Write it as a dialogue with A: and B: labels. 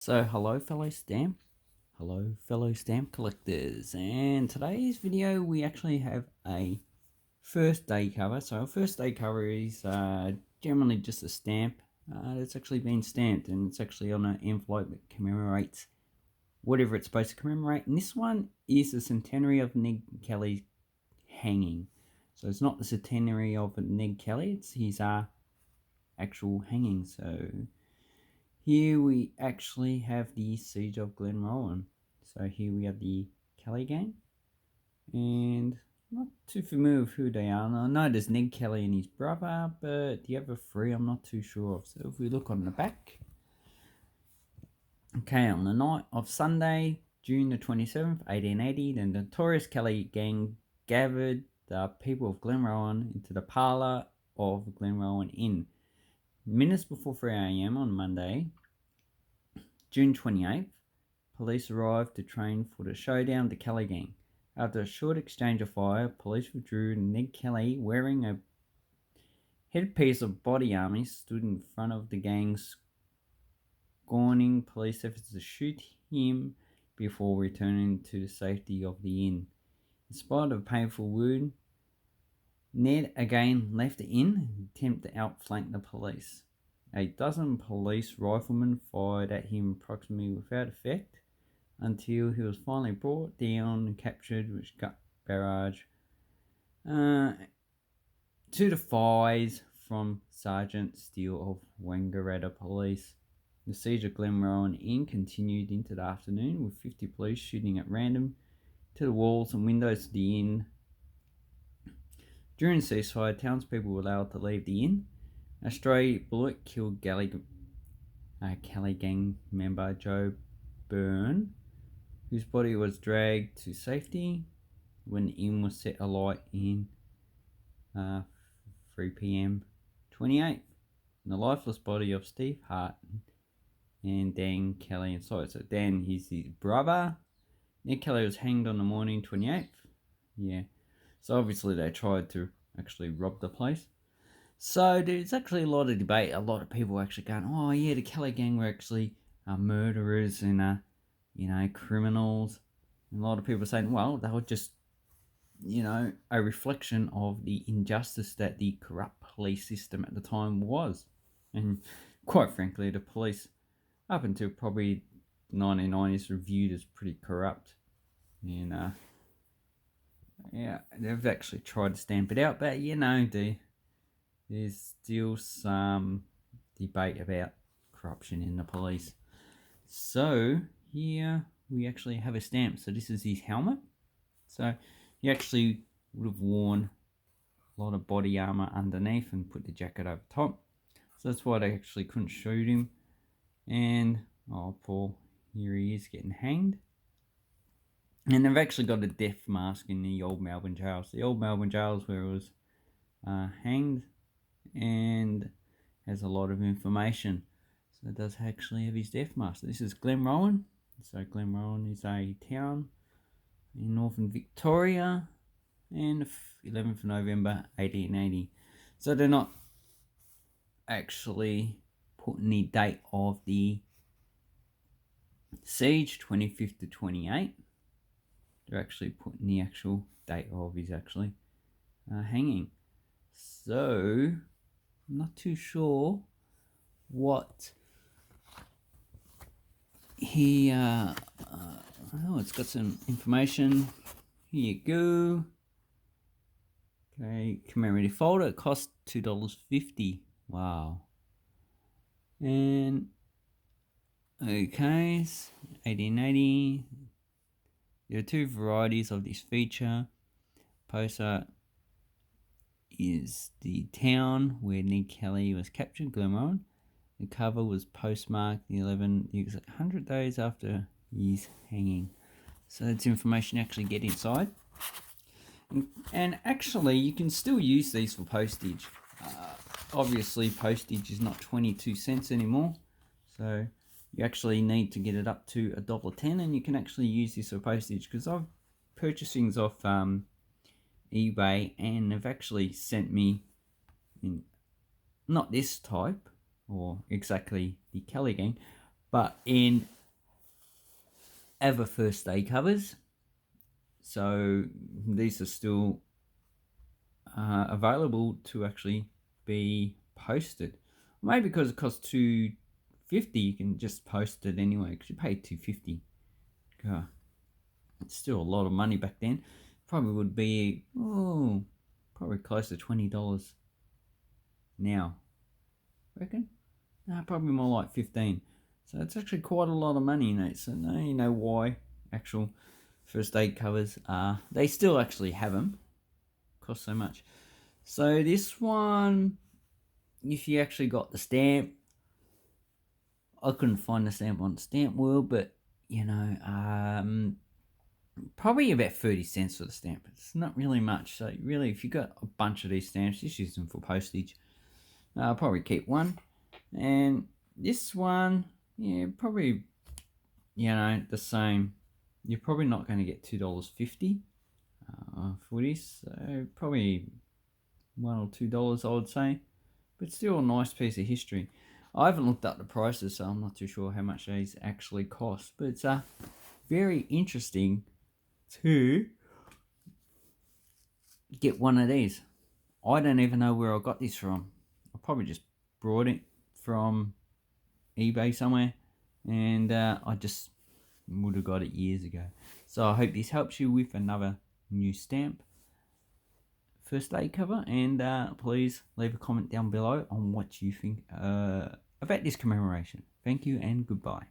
A: Hello fellow stamp collectors, and today's video we actually have a first day cover. So our first day cover is generally just a stamp that's actually been stamped, and it's actually on an envelope that commemorates whatever it's supposed to commemorate. And this one is the centenary of Ned Kelly's hanging. So it's not the centenary of Ned Kelly, it's his actual hanging. So here we actually have the Siege of Glenrowan. So here we have the Kelly gang, and I'm not too familiar with who they are. I know there's Ned Kelly and his brother, but the other three I'm not too sure of. So if we look on the back, okay, on the night of Sunday, June the 27th, 1880, the notorious Kelly gang gathered the people of Glenrowan into the parlour of Glenrowan Inn. Minutes before 3 a.m. on Monday, June 28th, police arrived to train for the showdown with the Kelly gang. After a short exchange of fire, police withdrew. Ned Kelly, wearing a headpiece of body armor, stood in front of the gang, scorning police efforts to shoot him before returning to the safety of the inn. In spite of a painful wound, Ned again left the inn and attempted to outflank the police. A dozen police riflemen fired at him approximately without effect, until he was finally brought down and captured, which got barrage to the thighs from Sergeant Steele of Wangaratta Police. The siege of Glenrowan Inn continued into the afternoon, with 50 police shooting at random to the walls and windows of the inn. During the ceasefire, townspeople were allowed to leave the inn. A stray bullet killed Kelly gang member Joe Byrne, whose body was dragged to safety when the inn was set alight in 3 p.m. 28th. And the lifeless body of Steve Hart and Dan Kelly inside. So Dan, he's his brother. Ned Kelly was hanged on the morning 28th. Yeah. So obviously they tried to actually rob the place. So there's actually a lot of debate. A lot of people actually going, oh yeah, the Kelly gang were actually murderers and criminals. And a lot of people saying, well, they were just, a reflection of the injustice that the corrupt police system at the time was. And quite frankly, the police, up until probably 1990s, reviewed as pretty corrupt. And yeah, they've actually tried to stamp it out, but there's still some debate about corruption in the police. So here we actually have a stamp. So this is his helmet. So he actually would have worn a lot of body armor underneath and put the jacket over top. So that's why they actually couldn't shoot him. And Paul, here he is getting hanged. And they've actually got a death mask in the old Melbourne jails. The old Melbourne jails where it was hanged, and has a lot of information. So it does actually have his death mask. This is Glenrowan. So Glenrowan is a town in northern Victoria, and 11th of November 1880. So they're not actually putting the date of the siege, 25th to 28th. They're actually putting the actual date of his actually hanging. So I'm not too sure what he it's got some information. Here you go. Okay, commemorative folder. It cost $2.50. Wow. And okay, 1880. There are two varieties of this feature. Poster is the town where Ned Kelly was captured, Glenrowan. The cover was postmarked the 100 days after his hanging. So that's information you actually get inside. And actually, you can still use these for postage. Obviously, postage is not 22 cents anymore. So you actually need to get it up to $1.10, and you can actually use this for postage, because I've purchased things off eBay, and they've actually sent me in, not this type or exactly the Kelly gang, but in ever first day covers. So these are still available to actually be posted. Maybe because it costs $2.50, you can just post it anyway because you pay $2.50. It's still a lot of money back then. Probably would be probably close to $20 now. Reckon? No, probably more like 15. So it's actually quite a lot of money, So now you know why actual first aid covers are. They still actually have them. Cost so much. So this one, if you actually got the stamp, I couldn't find the stamp on Stamp World, but probably about 30 cents for the stamp. It's not really much. So really, if you got a bunch of these stamps, just use them for postage. I'll probably keep one. And this one, yeah, probably, the same. You're probably not going to get $2.50 for this. So probably $1 or $2, I would say. But still a nice piece of history. I haven't looked up the prices, so I'm not too sure how much these actually cost. But it's very interesting to get one of these. I don't even know where I got this from. I probably just brought it from eBay somewhere, and I just would have got it years ago. So I hope this helps you with another new stamp first aid cover, and please leave a comment down below on what you think about this commemoration. Thank you and goodbye.